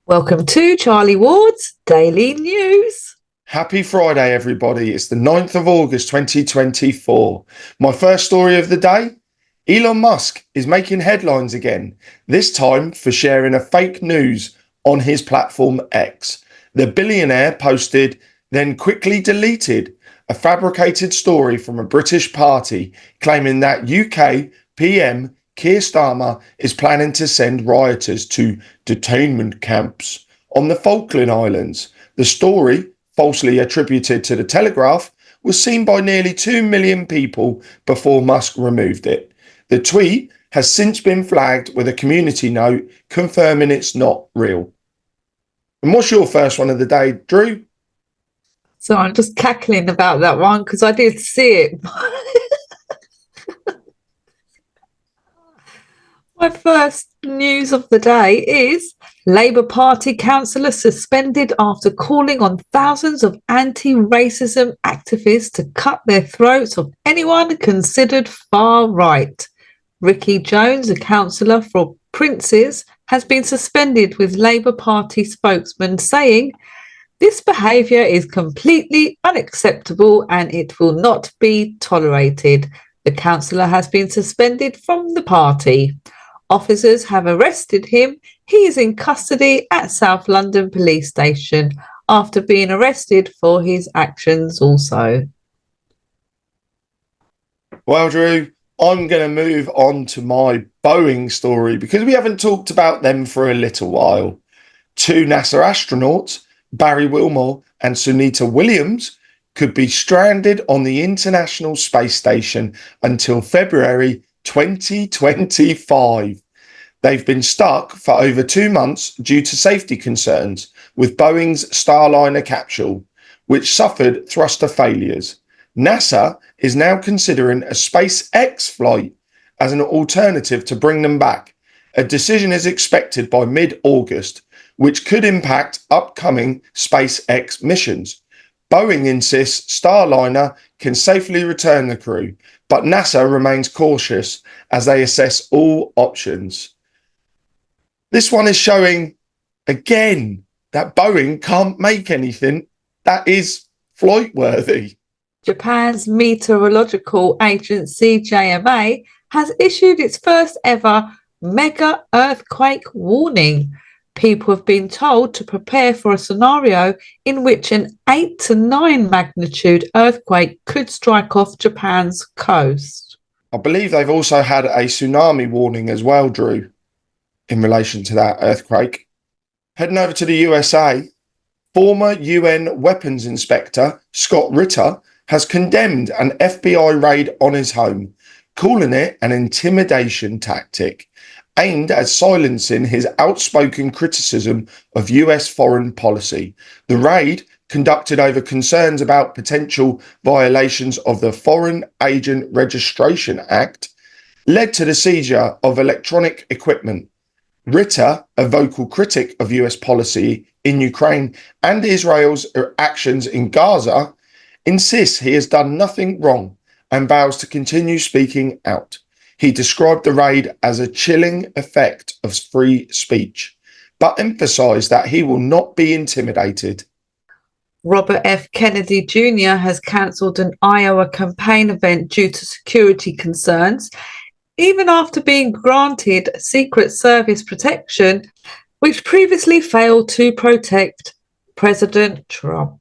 Welcome to Charlieward's Daily News. Happy Friday, everybody. It's the 9th of August, 2024. My first story of the day, Elon Musk is making headlines again, this time for sharing a fake news on his platform X. The billionaire posted, then quickly deleted, a fabricated story from a British party claiming that UK PM Keir Starmer is planning to send rioters to detainment camps on the Falkland Islands. The story, falsely attributed to the Telegraph, was seen by nearly 2 million people before Musk removed it. The tweet has since been flagged with a community note confirming it's not real. And what's your first one of the day, Drew? So I'm just cackling about that one because I did see it. My first news of the day is Labour Party councillor suspended after calling on thousands of anti-racism activists to cut their throats of anyone considered far right. Ricky Jones, a councillor for Princes, has been suspended with Labour Party spokesman saying, "This behaviour is completely unacceptable and it will not be tolerated." The councillor has been suspended from the party. Officers have arrested him. He is in custody at South London Police Station after being arrested for his actions also. Well, Drew, I'm going to move on to my Boeing story because we haven't talked about them for a little while. Two NASA astronauts, Barry Wilmore and Sunita Williams, could be stranded on the International Space Station until February 2025. They've been stuck for over 2 months due to safety concerns with Boeing's Starliner capsule, which suffered thruster failures. NASA is now considering a SpaceX flight as an alternative to bring them back. A decision is expected by mid-August, which could impact upcoming SpaceX missions. Boeing insists Starliner can safely return the crew, but NASA remains cautious as they assess all options. This one is showing, again, that Boeing can't make anything that is flight-worthy. Japan's meteorological agency, JMA, has issued its first ever mega earthquake warning. People have been told to prepare for a scenario in which an 8 to 9 magnitude earthquake could strike off Japan's coast. I believe they've also had a tsunami warning as well, Drew, in relation to that earthquake. Heading over to the USA, former UN weapons inspector Scott Ritter has condemned an FBI raid on his home, calling it an intimidation tactic aimed at silencing his outspoken criticism of US foreign policy. The raid, conducted over concerns about potential violations of the Foreign Agent Registration Act, led to the seizure of electronic equipment. Ritter, a vocal critic of US policy in Ukraine and Israel's actions in Gaza, insists he has done nothing wrong and vows to continue speaking out. He described the raid as a chilling effect of free speech, but emphasized that he will not be intimidated. Robert F. Kennedy Jr. has cancelled an Iowa campaign event due to security concerns, even after being granted Secret Service protection, which previously failed to protect President Trump.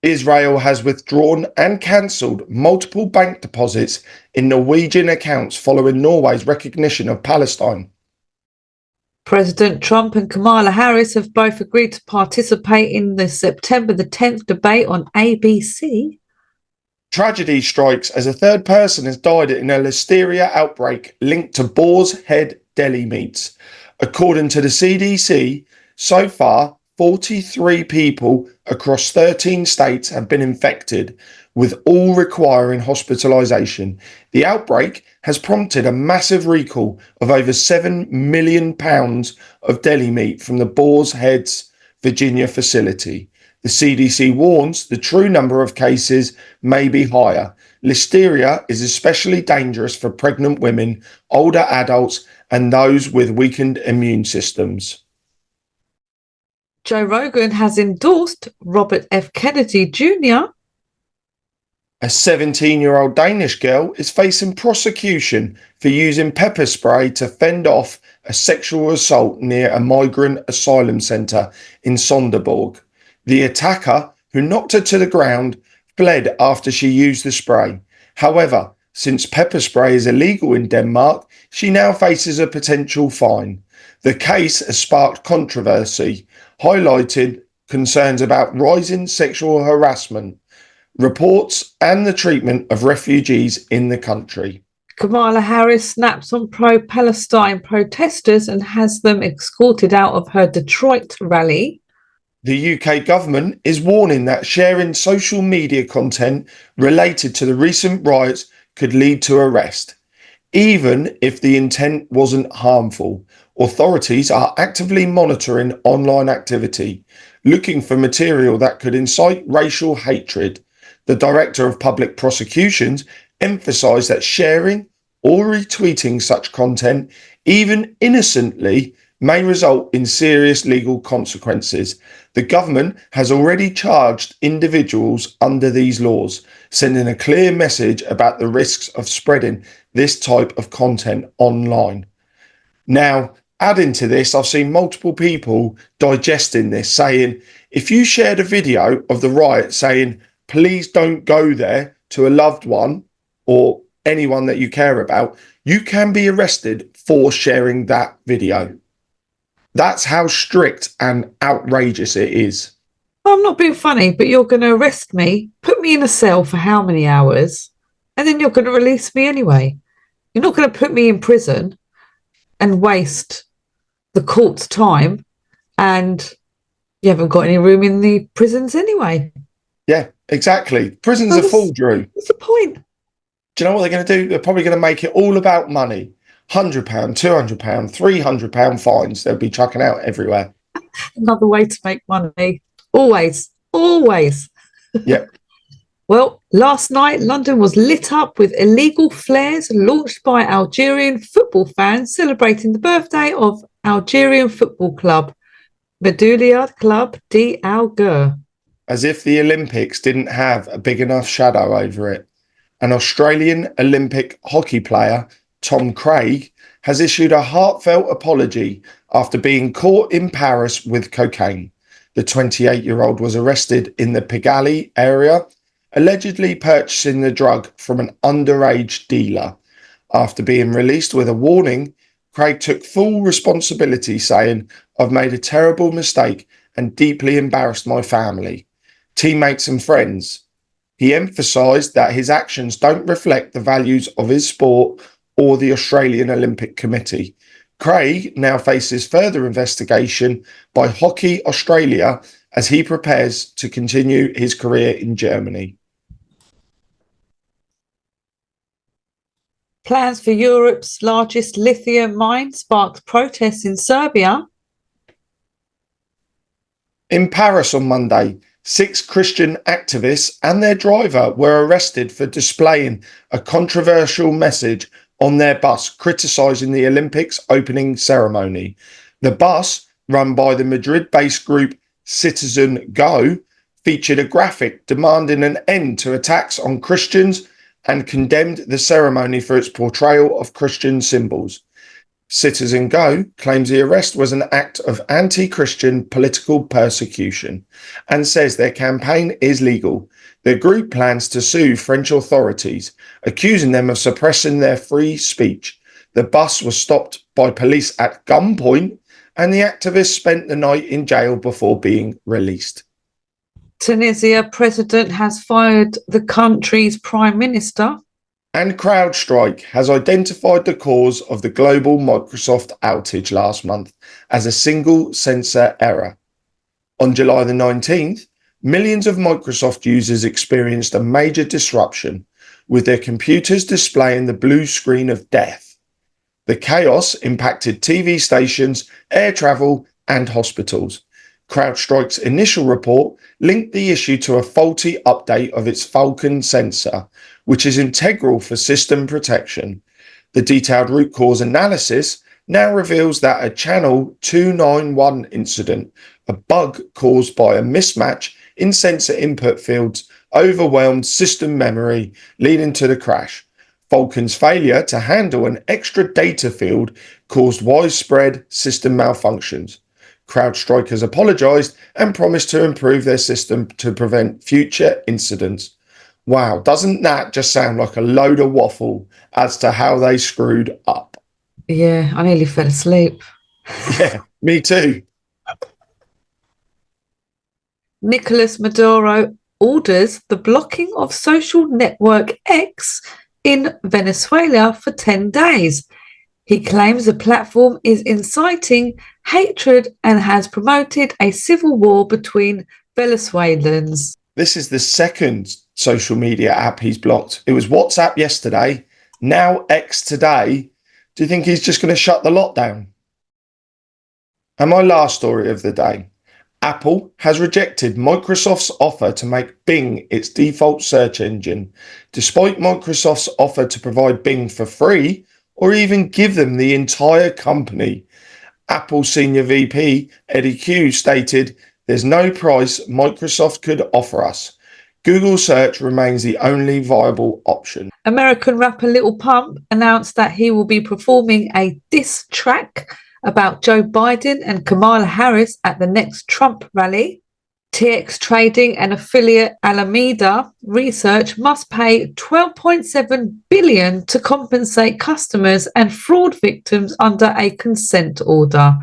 Israel has withdrawn and cancelled multiple bank deposits in Norwegian accounts following Norway's recognition of Palestine. President Trump and Kamala Harris have both agreed to participate in the September the 10th debate on ABC. Tragedy strikes as a third person has died in a listeria outbreak linked to Boar's Head deli meats. According to the CDC, so far, 43 people across 13 states have been infected, with all requiring hospitalisation. The outbreak has prompted a massive recall of over £7 million of deli meat from the Boar's Head's Virginia facility. The CDC warns the true number of cases may be higher. Listeria is especially dangerous for pregnant women, older adults, and those with weakened immune systems. Joe Rogan has endorsed Robert F. Kennedy Jr. A 17-year-old Danish girl is facing prosecution for using pepper spray to fend off a sexual assault near a migrant asylum centre in Sonderborg. The attacker, who knocked her to the ground, fled after she used the spray. However, since pepper spray is illegal in Denmark, she now faces a potential fine. The case has sparked controversy, highlighting concerns about rising sexual harassment, reports, and the treatment of refugees in the country. Kamala Harris snaps on pro-Palestine protesters and has them escorted out of her Detroit rally. The UK government is warning that sharing social media content related to the recent riots could lead to arrest. Even if the intent wasn't harmful, authorities are actively monitoring online activity, looking for material that could incite racial hatred. The Director of Public Prosecutions emphasised that sharing or retweeting such content, even innocently, may result in serious legal consequences. The government has already charged individuals under these laws, sending a clear message about the risks of spreading this type of content online. Now, adding to this, I've seen multiple people digesting this, saying, if you shared a video of the riot saying, please don't go there to a loved one or anyone that you care about, you can be arrested for sharing that video. That's how strict and outrageous it is. I'm not being funny, but you're going to arrest me, put me in a cell for how many hours, and then you're going to release me anyway. You're not going to put me in prison and waste the court's time, and you haven't got any room in the prisons anyway. Yeah, exactly. Prisons are full, Drew. What's the point? Do you know what they're going to do? They're probably going to make it all about money. £100, £200, £300 fines they'll be chucking out everywhere. Another way to make money. Always. Yep. Well, last night, London was lit up with illegal flares launched by Algerian football fans celebrating the birthday of Algerian football club, Medulia Club d'Alger. As if the Olympics didn't have a big enough shadow over it. An Australian Olympic hockey player, Tom Craig, has issued a heartfelt apology after being caught in Paris with cocaine. The 28-year-old was arrested in the Pigalle area, allegedly purchasing the drug from an underage dealer. After being released with a warning, Craig took full responsibility, saying, "I've made a terrible mistake and deeply embarrassed my family, teammates and friends." He emphasised that his actions don't reflect the values of his sport or the Australian Olympic Committee. Craig now faces further investigation by Hockey Australia as he prepares to continue his career in Germany. Plans for Europe's largest lithium mine sparked protests in Serbia. In Paris on Monday, 6 Christian activists and their driver were arrested for displaying a controversial message on their bus criticising the Olympics opening ceremony. The bus, run by the Madrid-based group Citizen Go, featured a graphic demanding an end to attacks on Christians and condemned the ceremony for its portrayal of Christian symbols. Citizen Go claims the arrest was an act of anti-Christian political persecution and says their campaign is legal. The group plans to sue French authorities, accusing them of suppressing their free speech. The bus was stopped by police at gunpoint, and the activists spent the night in jail before being released. Tunisia president has fired the country's prime minister. And CrowdStrike has identified the cause of the global Microsoft outage last month as a single sensor error. On July the 19th, millions of Microsoft users experienced a major disruption, with their computers displaying the blue screen of death. The chaos impacted TV stations, air travel, and hospitals. CrowdStrike's initial report linked the issue to a faulty update of its Falcon sensor, which is integral for system protection. The detailed root cause analysis now reveals that a Channel 291 incident, a bug caused by a mismatch in sensor input fields, overwhelmed system memory, leading to the crash. Falcon's failure to handle an extra data field caused widespread system malfunctions. CrowdStrike has apologised and promised to improve their system to prevent future incidents. Wow, doesn't that just sound like a load of waffle as to how they screwed up? Yeah, I nearly fell asleep. Yeah, me too. Nicolas Maduro orders the blocking of social network X in Venezuela for 10 days. He claims the platform is inciting hatred and has promoted a civil war between Venezuelans. This is the second social media app he's blocked. It was WhatsApp yesterday, now X today. Do you think he's just going to shut the lot down? And my last story of the day. Apple has rejected Microsoft's offer to make Bing its default search engine, despite Microsoft's offer to provide Bing for free or even give them the entire company. Apple senior VP Eddie Q stated, "There's no price Microsoft could offer us. Google search remains the only viable option." American rapper Lil Pump announced that he will be performing a diss track about Joe Biden and Kamala Harris at the next Trump rally. TX Trading and affiliate Alameda Research must pay $12.7 billion to compensate customers and fraud victims under a consent order.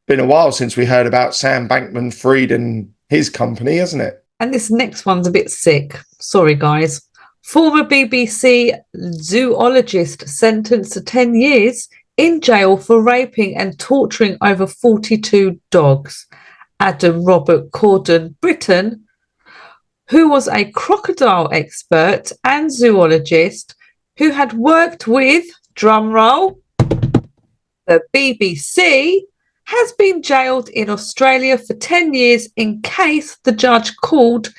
Been a while since we heard about Sam Bankman-Fried and his company, hasn't it? And this next one's a bit sick. Sorry, guys. Former BBC zoologist sentenced to 10 years in jail for raping and torturing over 42 dogs. Adam Robert Corden Britton, who was a crocodile expert and zoologist who had worked with, drumroll, the BBC, has been jailed in Australia for 10 years in case the judge called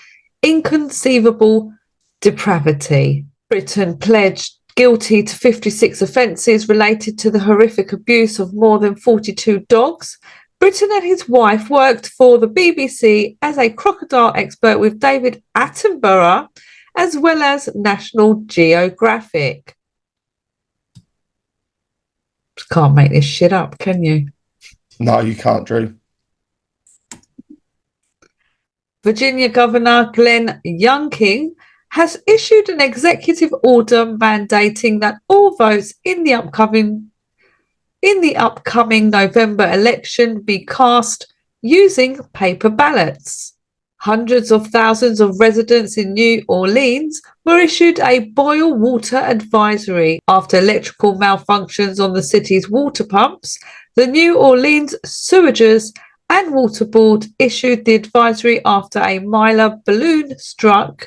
inconceivable depravity. Britton pledged guilty to 56 offences related to the horrific abuse of more than 42 dogs. Britton and his wife worked for the BBC as a crocodile expert with David Attenborough, as well as National Geographic. Can't make this shit up, can you? No, you can't, Drew. Virginia Governor Glenn Youngkin has issued an executive order mandating that all votes in the upcoming November election be cast using paper ballots. Hundreds of thousands of residents in New Orleans were issued a boil water advisory after electrical malfunctions on the city's water pumps. The New Orleans Sewagers and Water Board issued the advisory after a Mylar balloon struck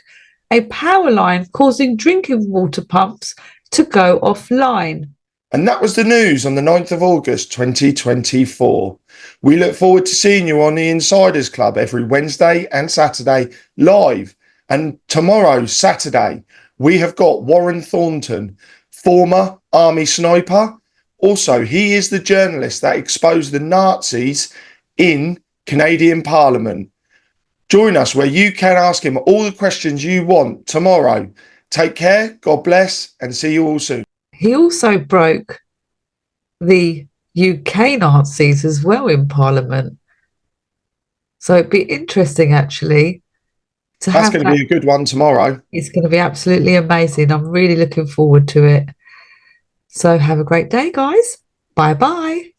a power line, causing drinking water pumps to go offline. And that was the news on the 9th of August 2024. We look forward to seeing you on the Insiders Club every Wednesday and Saturday live. And tomorrow, Saturday, we have got Warren Thornton, former army sniper. Also, he is the journalist that exposed the Nazis in Canadian Parliament. Join us where you can ask him all the questions you want tomorrow. Take care, God bless, and see you all soon. He also broke the UK Nazis as well in Parliament. So it'd be interesting, actually, to That's going to be a good one tomorrow. It's going to be absolutely amazing. I'm really looking forward to it. So have a great day, guys. Bye-bye.